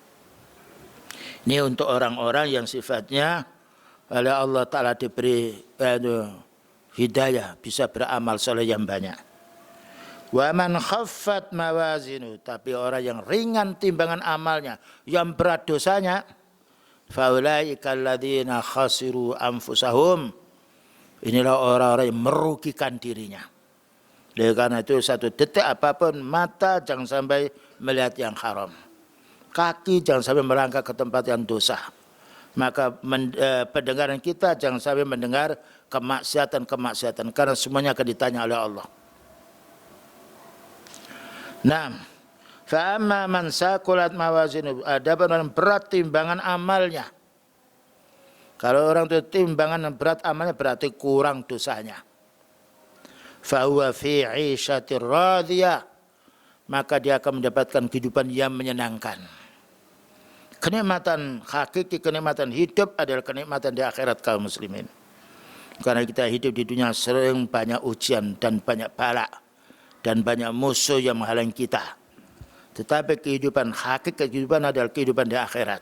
Ini untuk orang-orang yang sifatnya oleh Allah Ta'ala diberi hidayah, bisa beramal soleh yang banyak. Wa man khaffat mawazinu, tapi orang yang ringan timbangan amalnya, yang berat dosanya, faulaika alladzina khasiru anfusahum, inilah orang-orang yang merugikan dirinya. Oleh karena itu, satu detik apapun, mata jangan sampai melihat yang haram, kaki jangan sampai melangkah ke tempat yang dosa, maka pendengaran kita jangan sampai mendengar kemaksiatan-kemaksiatan, karena semuanya akan ditanya oleh Allah. Nah, fa amma man saqulat mawazinu, ada orang berat timbangan amalnya. Kalau orang itu timbangan berat amalnya, berarti kurang dosanya. Fa huwa fi 'ishatir radiyah, maka dia akan mendapatkan kehidupan yang menyenangkan. Kenikmatan hakiki, kenikmatan hidup adalah kenikmatan di akhirat kaum muslimin. Karena kita hidup di dunia sering banyak ujian dan banyak bala dan banyak musuh yang menghalangi kita. Tetapi kehidupan hakiki, kehidupan adalah kehidupan di akhirat.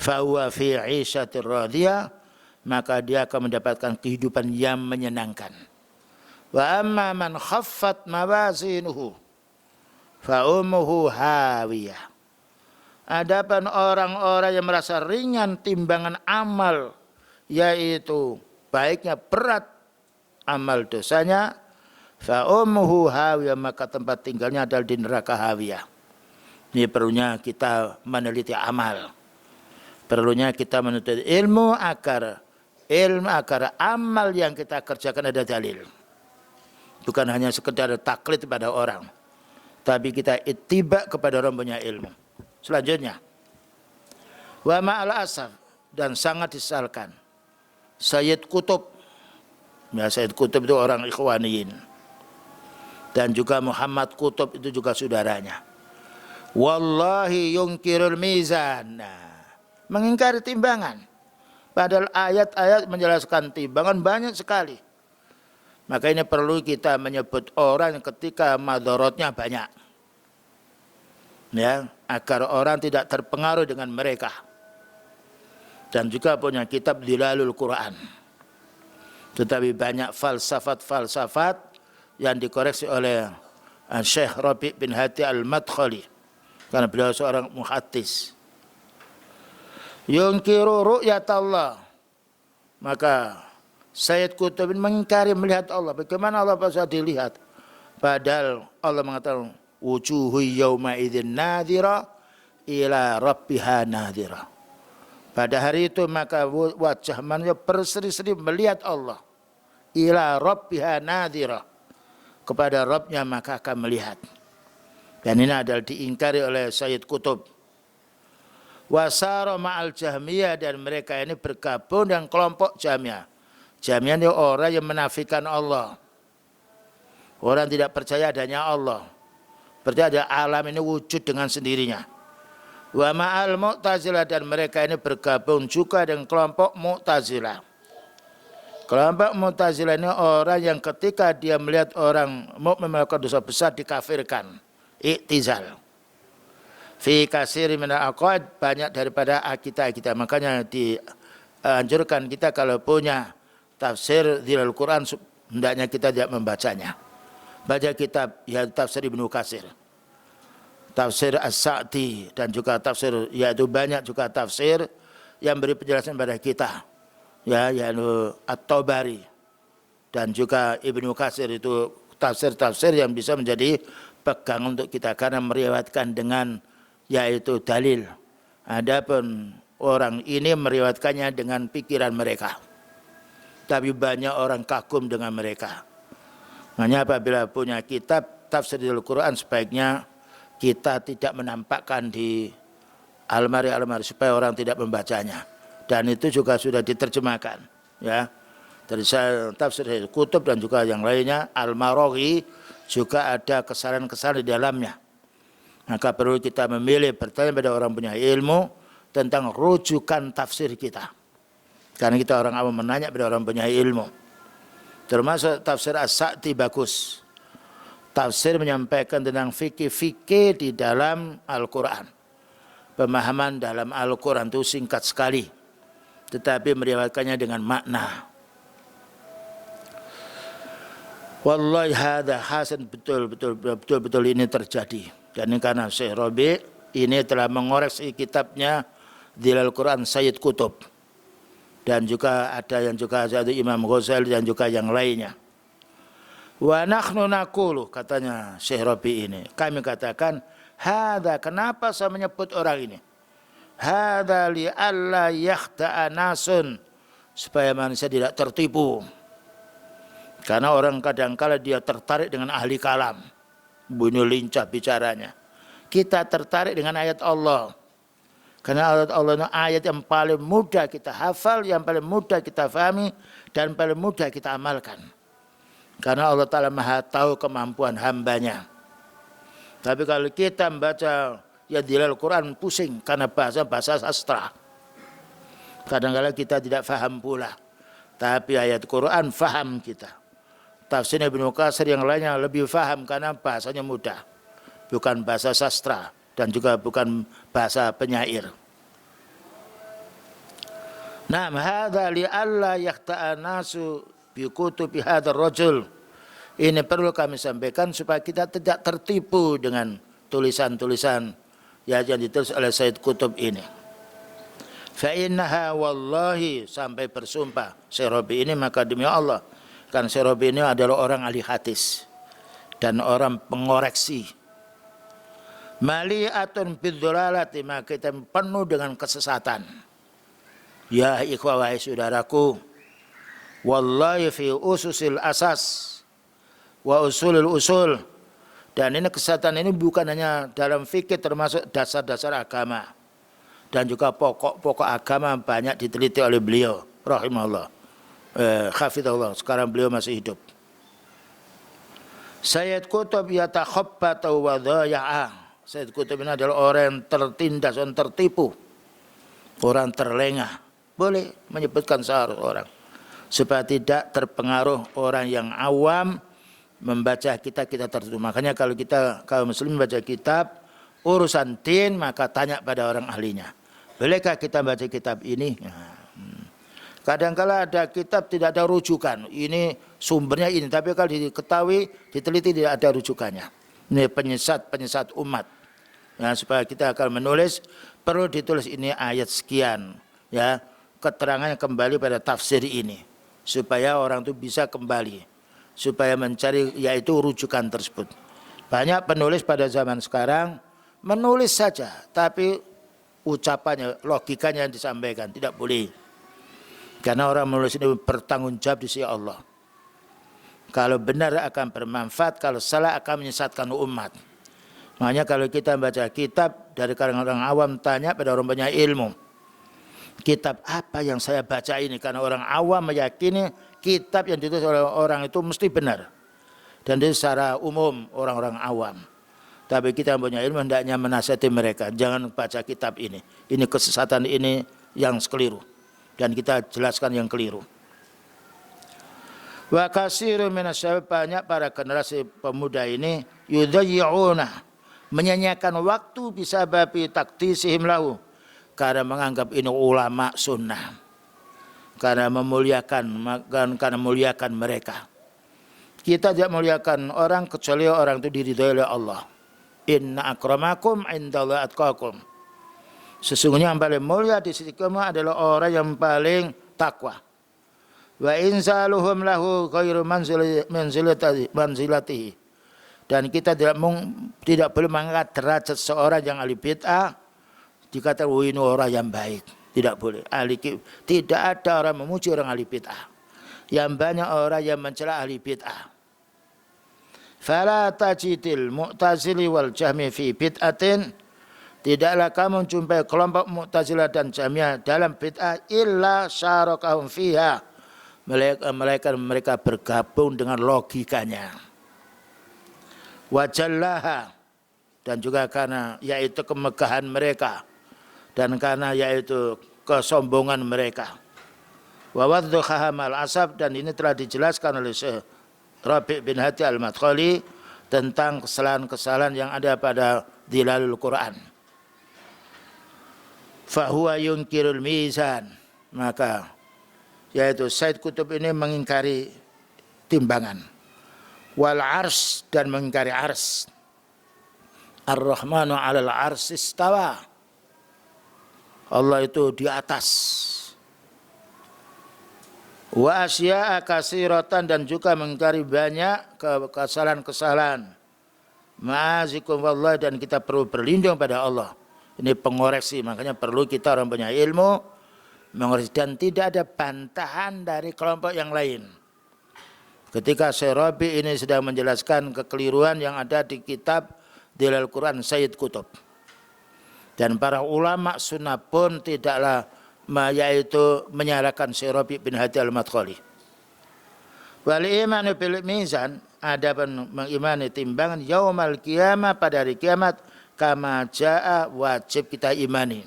Fa huwa fi 'ishatir radiyah, maka dia akan mendapatkan kehidupan yang menyenangkan. Wa amma man khaffat mawazinuhu fa ummuhu hawiyah. Adapun orang-orang yang merasa ringan timbangan amal, yaitu baiknya berat amal dosanya, fa ummuhu hawiyah, maka tempat tinggalnya adalah di neraka hawiyah. Ini perlunya kita meneliti amal, perlunya kita menuntut ilmu agar amal yang kita kerjakan ada dalil. Bukan hanya sekedar taklid pada orang, tapi kita ittiba kepada orang punya ilmu. Selanjutnya, wa ma'al asaf, dan sangat disesalkan, Sayyid Qutb, ya Sayyid Qutb itu orang Ikhwaniyin, dan juga Muhammad Qutb itu juga saudaranya. Wallahi yungkirul mizan, nah, mengingkari timbangan. Padahal ayat-ayat menjelaskan timbangan banyak sekali. Maka ini perlu kita menyebut orang yang ketika madorotnya banyak, ya, agar orang tidak terpengaruh dengan mereka. Dan juga punya kitab Dilalul Quran. Tetapi banyak falsafat-falsafat yang dikoreksi oleh Syekh Rabi' bin Hadi al-Madkhali, karena beliau seorang muhaddis. Yungkiru ru'yatallah, maka Sayyid Qutb mengingkari melihat Allah. Bagaimana Allah bisa dilihat? Padahal Allah mengatakan wujuhu yawma idzin nadhira ila rabbiha nadhira. Pada hari itu maka wajah manusia berseri-seri melihat Allah. Ila rabbiha nadhira, kepada Rabbnya maka akan melihat. Dan ini adalah diingkari oleh Sayyid Qutb. Wasara ma'al Jahmiyah, dan mereka ini bergabung dengan kelompok Jahmiyah. Jahmiyah ini orang yang menafikan Allah. Orang tidak percaya adanya Allah. Percaya alam ini wujud dengan sendirinya. Wa ma'al Mu'tazilah, dan mereka ini bergabung juga dengan kelompok Mu'tazilah. Kelompok Mu'tazilah ini orang yang ketika dia melihat orang mukmin melakukan dosa besar dikafirkan. Iktizal. Fi kasiri minal aqaid, banyak daripada akidah kita. Makanya dianjurkan kita kalau punya tafsir Dilalul Quran, hendaknya kita tidak membacanya. Baca kitab ya tafsir Ibnu Katsir, tafsir As-Sa'di, dan juga tafsir, yaitu banyak juga tafsir yang beri penjelasan pada kita, ya, yaitu At-Tabari dan juga Ibnu Katsir. Itu tafsir-tafsir yang bisa menjadi pegang untuk kita karena meriwayatkan dengan yaitu dalil. Adapun orang ini meriwayatkannya dengan pikiran mereka, tapi banyak orang kagum dengan mereka. Makanya apabila punya kitab tafsir Al-Quran, sebaiknya kita tidak menampakkan di almari-almari supaya orang tidak membacanya. Dan itu juga sudah diterjemahkan, ya. Dari tafsir Qutb dan juga yang lainnya, Al-Maraghi juga ada kesalahan-kesalahan di dalamnya. Maka perlu kita memilih bertanya pada orang punya ilmu tentang rujukan tafsir kita. Karena kita orang awam menanya pada orang punya ilmu. Termasuk tafsir As-Sa'di bagus. Tafsir menyampaikan tentang fikih-fikih di dalam Al-Quran. Pemahaman dalam Al-Quran itu singkat sekali, tetapi meriwayatkannya dengan makna. Wallahi hadza hasan, betul ini terjadi. Dan ini karena Syekh Rabi' ini telah mengoreksi kitabnya Dilalul Quran Sayyid Qutb. Dan juga ada yang juga ada Imam Ghazali dan juga yang lainnya. Wa nahnu naqulu, katanya Syekh Rabi' ini, kami katakan, hadza, kenapa saya menyebut orang ini? Hadza li alla yakhta'a nasun, supaya manusia tidak tertipu. Karena orang kadang-kala dia tertarik dengan ahli kalam, bunyi lincah bicaranya. Kita tertarik dengan ayat Allah. Karena ayat Allah itu ayat yang paling mudah kita hafal, yang paling mudah kita fahami, dan paling mudah kita amalkan. Karena Allah Ta'ala maha tahu kemampuan hambanya. Tapi kalau kita membaca ya Dilalul Quran pusing karena bahasa sastra. Kadang-kadang kita tidak faham pula. Tapi ayat Quran faham kita. Tafsir Ibnu Katsir yang lainnya lebih faham karena bahasanya mudah. Bukan bahasa sastra dan juga bukan bahasa penyair. Nah, hadza li alla yaqta'a nasu bi kutubi hadzal rajul. Ini perlu kami sampaikan supaya kita tidak tertipu dengan tulisan-tulisan yang ditulis oleh Sayyid Qutb ini. Fa innaha wallahi, sampai bersumpah Syekh Rabi' ini, maka demi Allah, kan Syekh Rabi' ini adalah orang ahli hadis dan orang pengoreksi. Mali'atun bidzolalati, maka kita penuh dengan kesesatan. Ya ikhwah, wahai saudaraku, wallahi fi ususil asas, wa usulul usul. Dan ini kesesatan ini bukan hanya dalam fikih, termasuk dasar-dasar agama. Dan juga pokok-pokok agama banyak diteliti oleh beliau rahimahullah. Hafizahullah, sekarang beliau masih hidup. Sayyid Qutb yatakhabbatu wa dhaya'a. Sayyid Qutb ini adalah orang yang tertindas, orang tertipu, orang terlengah. Boleh menyebutkan seorang supaya tidak terpengaruh orang yang awam membaca kita tertentu. Makanya kalau kita kaum muslim membaca kitab urusan din, maka tanya pada orang ahlinya. Bolehkah kita baca kitab ini? Kadang-kala ada kitab tidak ada rujukan. Ini sumbernya ini, tapi kalau diketahui, diteliti tidak ada rujukannya. Ini penyesat umat. Nah, supaya kita akan menulis, perlu ditulis ini ayat sekian, ya, keterangannya kembali pada tafsir ini, supaya orang itu bisa kembali, supaya mencari yaitu rujukan tersebut. Banyak penulis pada zaman sekarang menulis saja, tapi ucapannya, logikanya yang disampaikan tidak boleh. Karena orang menulis ini bertanggung jawab di sisi Allah. Kalau benar akan bermanfaat, kalau salah akan menyesatkan umat. Makanya kalau kita baca kitab dari kalangan orang awam, tanya pada orang banyak ilmu, kitab apa yang saya baca ini? Karena orang awam meyakini kitab yang ditulis oleh orang itu mesti benar. Dan itu secara umum orang-orang awam. Tapi kita yang punya ilmu hendaknya menasihati mereka, jangan baca kitab ini. Ini kesesatan, ini yang keliru. Dan kita jelaskan yang keliru. Wa katsirun minasyabab, banyak para generasi pemuda ini yudayyi'una, menyanyiakan waktu bisababi takdisihim lahu, karena menganggap ini ulama sunnah, karena memuliakan mereka. Kita tidak memuliakan orang kecuali orang itu diridhoi oleh Allah. Inna akramakum indallahi atqakum. Sesungguhnya yang paling mulia di sisi kamu adalah orang yang paling takwa. Wa inzaluhum lahu ghairu manzilatihi. Dan kita tidak boleh mengangkat derajat seorang yang ahli bid'ah dikatakan ini orang yang baik. Tidak boleh. Tidak ada orang memuji orang ahli bid'ah. Yang banyak orang yang mencela ahli bid'ah. Fala tajidil mu'tazili wal jahmi fi bid'atin. Tidaklah kamu jumpai kelompok Mu'tazilah dan Jahmiyah dalam bid'ah illa syarakahum fiha. Mereka bergabung dengan logikanya. Wajallaha, dan juga karena yaitu kemegahan mereka, dan karena yaitu kesombongan mereka. Wa wadduha mal asab, dan ini telah dijelaskan oleh Syekh Rabi' bin Hadi al-Madkhali tentang kesalahan-kesalahan yang ada pada Dhilalul Quran. Fahuwa yunkirul mizan, maka yaitu Sayyid Qutb ini mengingkari timbangan, wal ars, dan mengingkari ars. Ar-Rahmanu 'alal ars istawa, Allah itu di atas. Wa asya'a katsiratan, dan juga mengingkari banyak kesalahan-kesalahan. Ma'azikum wallahi, dan kita perlu berlindung pada Allah. Ini pengoreksi, makanya perlu kita orang punya ilmu mengoreksi, dan tidak ada bantahan dari kelompok yang lain. Ketika Syekh Rabi' ini sedang menjelaskan kekeliruan yang ada di kitab Dhilalul Quran Sayyid Qutb, dan para ulama sunnah pun tidaklah yaitu menyalahkan Syekh Rabi' bin Hadi al-Madkhali. Wal imanu bil mizan, ada mengimani timbangan yaumal qiyamah, pada hari kiamat, kama jaa, wajib kita imani.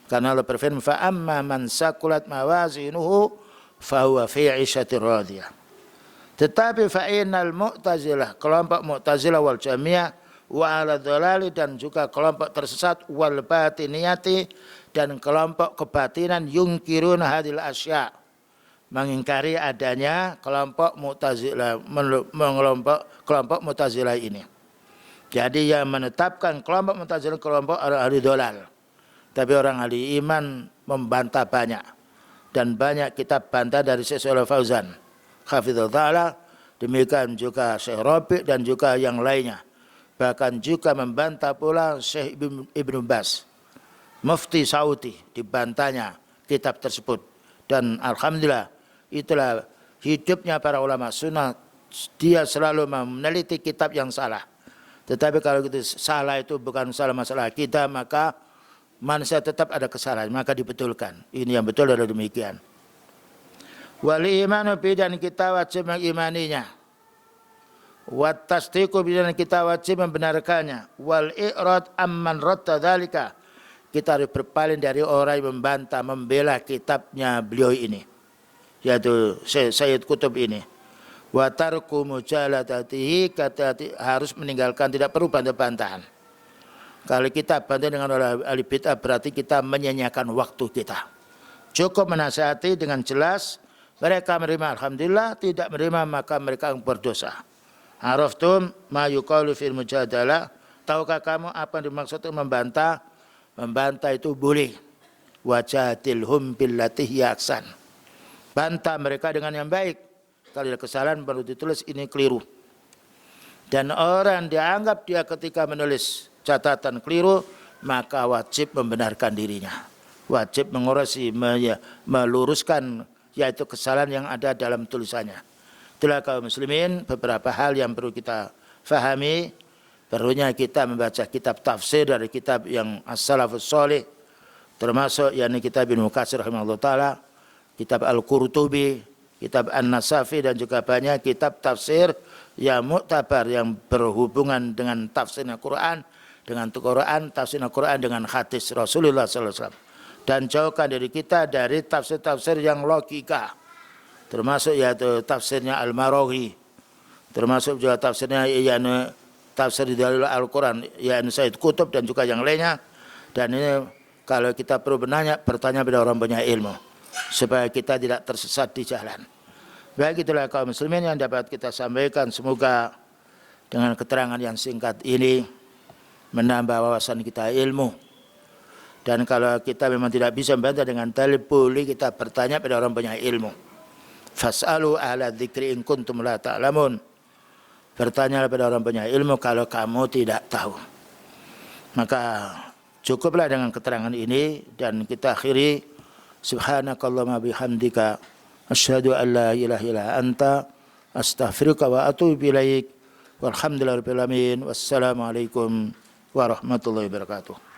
Karena Allah berfirman, fa amma man sakulat mawazinuhu fa huwa fi 'ishatir radiyah. Tetapi fa innal mu'tazilah, kelompok Mu'tazilah wal Jahmiyah, wa ala dhalali, dan juga kelompok tersesat, wal batiniyati, dan kelompok kebatinan, yungkirun hadil asya, mengingkari adanya kelompok Mu'tazilah, kelompok Mu'tazilah ini. Jadi yang menetapkan kelompok Mu'tazilah kelompok ahli dolal. Tapi orang ahli iman membantah banyak. Dan banyak kitab bantah dari Syekh Shalih Fauzan, hafizahullah ta'ala, demikian juga Syekh Rabi' dan juga yang lainnya. Bahkan juga membantah pula Syekh Ibnu Baz, Mufti Saudi, dibantahnya kitab tersebut. Dan alhamdulillah itulah hidupnya para ulama sunnah dia selalu meneliti kitab yang salah. Tetapi kalau itu salah itu bukan salah masalah kita, maka manusia tetap ada kesalahan, maka dibetulkan. Ini yang betul adalah demikian. Wal imanu bi, dan kita wajib mengimaninya. Wat tasdiqu bi, dan kita wajib membenarkannya. Wal i'rad amman radda dzalika, kita harus berpaling dari orang yang membantah, membela kitabnya beliau ini, yaitu Sayyid Qutb ini. Wa tarku mujaladatihi, kata harus meninggalkan, tidak perlu bantah-bantahan. Kalau kita bantah dengan ahli bid'ah berarti kita menyanyiakan waktu kita. Cukup menasihati dengan jelas, mereka menerima alhamdulillah, tidak menerima maka mereka berdosa. Araftum ma yuqalu fil mujadalah, tahukah kamu apa yang dimaksud membantah? Membantah itu boleh. Wajadilhum billati hiya ahsan, bantah mereka dengan yang baik. Kalau ada kesalahan baru ditulis ini keliru. Dan orang dianggap dia ketika menulis catatan keliru, maka wajib membenarkan dirinya. Wajib mengoreksi, meluruskan yaitu kesalahan yang ada dalam tulisannya. Itulah kaum muslimin beberapa hal yang perlu kita fahami. Perlunya kita membaca kitab tafsir dari kitab yang as-salafus sholih, termasuk yakni kitab Ibnu Katsir rahimahullah taala, kitab Al-Qurtubi, kitab An-Nasafi, dan juga banyak kitab tafsir yang muktabar yang berhubungan dengan tafsirnya Quran, dengan Quran, tafsirnya Quran dengan hadis Rasulullah sallallahu alaihi wasallam. Dan jauhkan diri kita dari tafsir-tafsir yang logika, termasuk yaitu tafsirnya Al-Maraghi, termasuk juga tafsirnya yakni tafsir dalil Al-Quran yakni Sayyid Qutb dan juga yang lainnya. Dan ini kalau kita perlu bertanya pada orang banyak ilmu supaya kita tidak tersesat di jalan. Baik, itulah kaum muslimin yang dapat kita sampaikan. Semoga dengan keterangan yang singkat ini menambah wawasan kita ilmu. Dan kalau kita memang tidak bisa membantah dengan dalil, boleh kita bertanya pada orang banyak ilmu. Fas'alu ahla dzikri in kuntum la ta'lamun. Bertanya pada orang banyak ilmu kalau kamu tidak tahu. Maka cukuplah dengan keterangan ini dan kita akhiri. Subhanakallahumma bihamdika asyhadu an la ilaha illa anta astaghfiruka wa atubu ilaik. Walhamdulillahirabbil alamin. Wassalamualaikum warahmatullahi wabarakatuh.